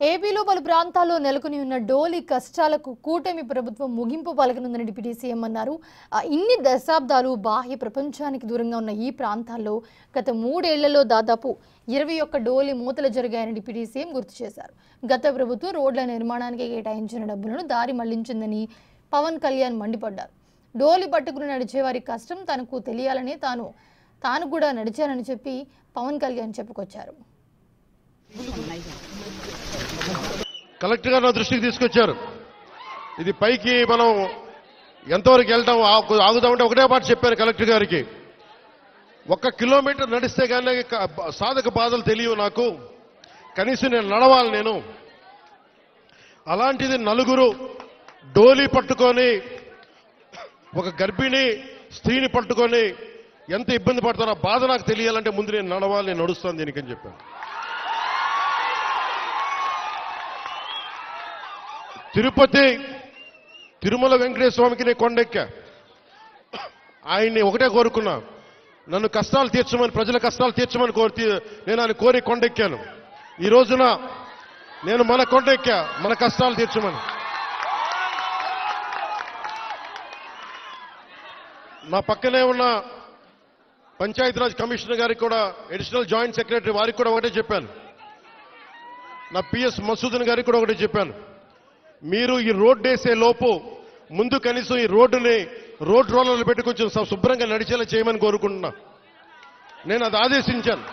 ఏపీలో పలు ప్రాంతాల్లో నెలకొని ఉన్న డోలి కష్టాలకు కూటమి ప్రభుత్వం ముగింపు పలకనుందని డిప్యూటీ సీఎం అన్నారు. ఇన్ని దశాబ్దాలు బాహ్య ప్రపంచానికి దూరంగా ఉన్న ఈ ప్రాంతాల్లో గత 3 ఏళ్లలో దాదాపు 21 డోలి మూతలు జరిగాయని డిప్యూటీ సీఎం గుర్తు చేశారు. గత ప్రభుత్వం రోడ్ల నిర్మాణానికి కేటాయించిన డబ్బులను దారి మళ్లించిందని పవన్ కళ్యాణ్ మండిపడ్డారు. డోలి పట్టుకుని నడిచేవారి కష్టం తనకు తెలియాలని తాను కూడా నడిచానని చెప్పి పవన్ కళ్యాణ్ చెప్పుకొచ్చారు. కలెక్టర్ గారు నా దృష్టికి తీసుకొచ్చారు. ఇది పైకి మనం ఎంతవరకు వెళ్తాం ఆగుదామంటే ఒకటే మాట చెప్పారు కలెక్టర్ గారికి. 1 కిలోమీటర్ నడిస్తే కానీ సాధక బాధలు తెలియవు నాకు, కనీసం నేను నడవాలి. నేను అలాంటిది 4 డోలీ పట్టుకొని ఒక గర్భిణీ స్త్రీని పట్టుకొని ఎంత ఇబ్బంది పడతారో బాధ నాకు తెలియాలంటే ముందు నేను నడవాలి, నేను నడుస్తాను దీనికని చెప్పాను. తిరుమల వెంకటేశ్వర స్వామికి నేను కొండెక్కా. ఆయన్ని ఒకటే కోరుకున్నా, నన్ను కష్టాలు తీర్చమని, ప్రజల కష్టాలు తీర్చమని నేను ఆయన కోరి కొండెక్కాను. ఈ రోజున నేను మన కొండెక్కా, మన కష్టాలు తీర్చమని. నా పక్కనే ఉన్న పంచాయతీరాజ్ కమిషనర్ గారికి కూడా, అడిషనల్ జాయింట్ సెక్రటరీ వారికి కూడా ఒకటే చెప్పాను. నా పిఎస్ మసూదన్ గారికి కూడా ఒకటే చెప్పాను, మీరు ఈ రోడ్డు వేసే లోపు ముందు కనీసం ఈ రోడ్డుని రోడ్ రోలర్లు పెట్టి కొంచెం శుభ్రంగా నడిచేలా చేయమని కోరుకుంటున్నా. నేను అది ఆదేశించాను.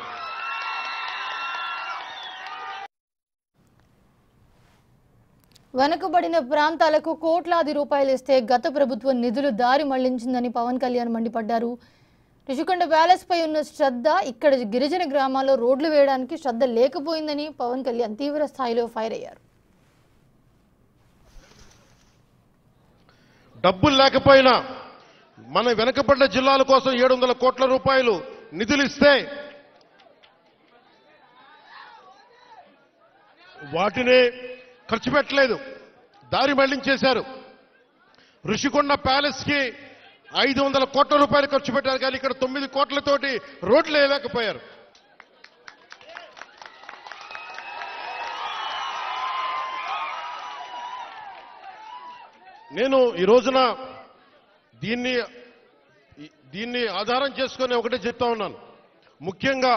వెనుకబడిన ప్రాంతాలకు కోట్లాది రూపాయలు ఇస్తే గత ప్రభుత్వం నిధులు దారి మళ్లించిందని పవన్ కళ్యాణ్ మండిపడ్డారు. రుషికొండ ప్యాలెస్ పై ఉన్న శ్రద్ధ ఇక్కడ గిరిజన గ్రామాల్లో రోడ్లు వేయడానికి శ్రద్ధ లేకపోయిందని పవన్ కళ్యాణ్ తీవ్ర స్థాయిలో ఫైర్ అయ్యారు. డబ్బులు లేకపోయినా మన వెనకబడ్డ జిల్లాల కోసం 700 కోట్ల రూపాయలు నిధులు ఇస్తే వాటిని ఖర్చు పెట్టలేదు, దారి మళ్లించేశారు. ఋషికొండ ప్యాలెస్ కి 500 కోట్ల రూపాయలు ఖర్చు పెట్టారు, కానీ ఇక్కడ 9 కోట్లతోటి రోడ్లు వేయలేకపోయారు. నేను ఈ రోజున దీన్ని ఆధారం చేసుకొని ఒకటే చెప్తా ఉన్నాను. ముఖ్యంగా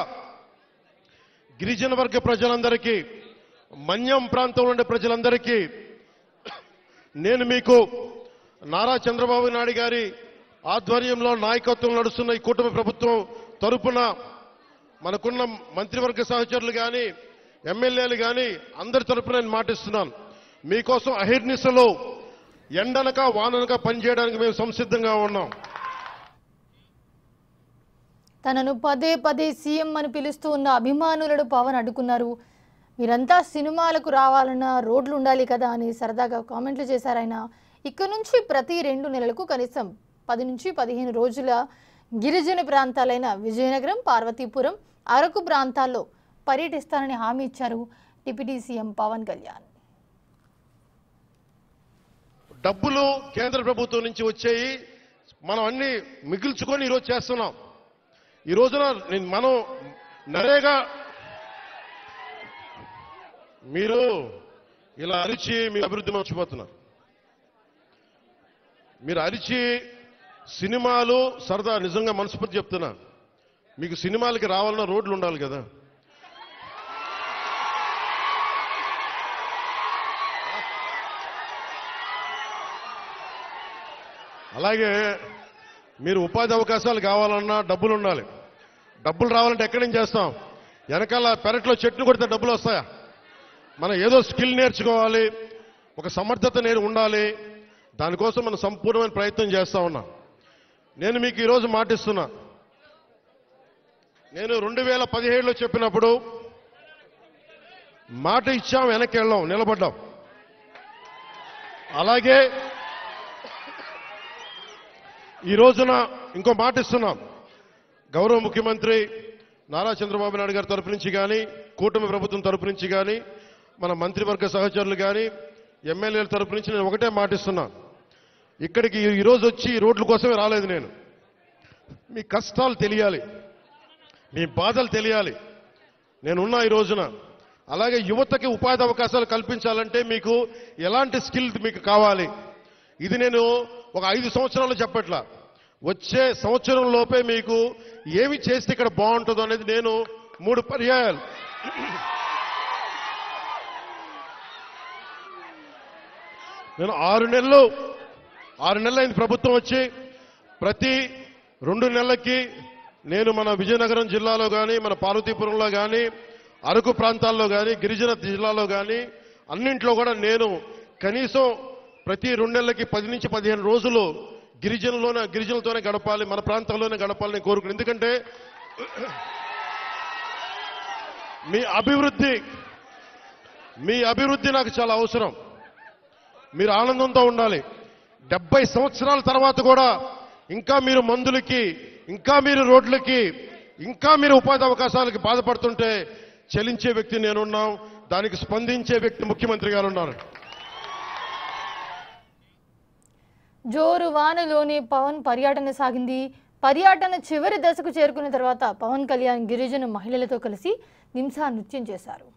గిరిజన వర్గ ప్రజలందరికీ, మన్యం ప్రాంతంలో ఉండే ప్రజలందరికీ నేను మీకు నారా చంద్రబాబు నాయుడు గారి ఆధ్వర్యంలో నాయకత్వం నడుస్తున్న ఈ కూటమి ప్రభుత్వం తరపున మనకున్న మంత్రివర్గ సహచరులు కానీ, ఎమ్మెల్యేలు కానీ అందరి తరపున నేను మాటిస్తున్నాను. మీకోసం అహిర్నిశలో ఎండనక వాననక పనిచేయడానికి మేము సంసిద్ధంగా ఉన్నాం. తనను పదే పదే సీఎం అని పిలుస్తూ ఉన్న అభిమానులను పవన్ అడ్డుకున్నారు. మీరంతా సినిమాలకు రావాలన్నా రోడ్లు ఉండాలి కదా అని సరదాగా కామెంట్లు చేశారు ఆయన. ఇక్కడి నుంచి ప్రతి 2 నెలలకు కనీసం 10 నుంచి 15 రోజుల గిరిజన ప్రాంతాలైన విజయనగరం, పార్వతీపురం, అరకు ప్రాంతాల్లో పర్యటిస్తానని హామీ ఇచ్చారు డిప్యూటీ సీఎం పవన్ కళ్యాణ్. డబ్బులు కేంద్ర ప్రభుత్వం నుంచి వచ్చాయి, మనం అన్ని మిగిల్చుకొని ఈరోజు చేస్తున్నాం. ఈ రోజున మనం నరేగా మీరు ఇలా అరిచి మీ అభివృద్ధి మర్చిపోతున్నారు. మీరు అరిచి సినిమాలు సరదా, నిజంగా మనస్ఫూర్తి చెప్తున్నా, మీకు సినిమాలకి రావాలన్నా రోడ్లు ఉండాలి కదా. అలాగే మీరు ఉపాధి అవకాశాలు కావాలన్నా డబ్బులు ఉండాలి. డబ్బులు రావాలంటే ఎక్కడి నుంచి చేస్తాం? వెనకాల పెరట్లో చెట్లు కొడితే డబ్బులు వస్తాయా? మనం ఏదో స్కిల్ నేర్చుకోవాలి, ఒక సమర్థత ఉండాలి. దానికోసం మనం సంపూర్ణమైన ప్రయత్నం చేస్తా ఉన్నాం. నేను మీకు ఈరోజు మాటిస్తున్నా, నేను 2017లో చెప్పినప్పుడు మాట ఇచ్చాం, వెనక్కి వెళ్ళాం, నిలబడ్డాం. అలాగే ఈ రోజున ఇంకో మాట ఇస్తున్నాం. గౌరవ ముఖ్యమంత్రి నారా చంద్రబాబు నాయుడు గారి తరపు నుంచి కానీ, కూటమి ప్రభుత్వం తరపు నుంచి కానీ, మన మంత్రివర్గ సహచరులు కానీ, ఎమ్మెల్యేల తరపు నుంచి నేను ఒకటే మాట ఇస్తున్నా. ఇక్కడికి ఈరోజు వచ్చి రోడ్ల కోసమే రాలేదు నేను. మీ కష్టాలు తెలియాలి, మీ బాధలు తెలియాలి. నేనున్నా ఈ రోజున. అలాగే యువతకి ఉపాధి అవకాశాలు కల్పించాలంటే మీకు ఎలాంటి స్కిల్ మీకు కావాలి, ఇది నేను ఒక 5 సంవత్సరాలు చెప్పట్లా, వచ్చే సంవత్సరం లోపే మీకు ఏమి చేస్తే ఇక్కడ బాగుంటుందో అనేది నేను 3 పర్యాయాలు నేను 6 నెలలు అయింది ప్రభుత్వం వచ్చి, ప్రతి 2 నెలలకి నేను మన విజయనగరం జిల్లాలో కానీ, మన పార్వతీపురంలో కానీ, అరకు ప్రాంతాల్లో కానీ, గిరిజన జిల్లాలో కానీ అన్నింట్లో కూడా నేను కనీసం ప్రతి 2 నెలలకి 10 నుంచి 15 రోజులు గిరిజనులతోనే గడపాలి, మన ప్రాంతాల్లోనే గడపాలని కోరుకున్నాను. ఎందుకంటే మీ అభివృద్ధి నాకు చాలా అవసరం. మీరు ఆనందంతో ఉండాలి. 70 సంవత్సరాల తర్వాత కూడా ఇంకా మీరు మందులకి, ఇంకా మీరు రోడ్లకి, ఇంకా మీరు ఉపాధి అవకాశాలకి బాధపడుతుంటే చలించే వ్యక్తి నేనున్నాం, దానికి స్పందించే వ్యక్తి ముఖ్యమంత్రి గారు ఉన్నారు. జోరు వానలోనే పవన్ పర్యటన సాగింది. పర్యటన చివరి దశకు చేరుకున్న తర్వాత పవన్ కళ్యాణ్ గిరిజన మహిళలతో కలిసి నిమ్సా నృత్యం చేశారు.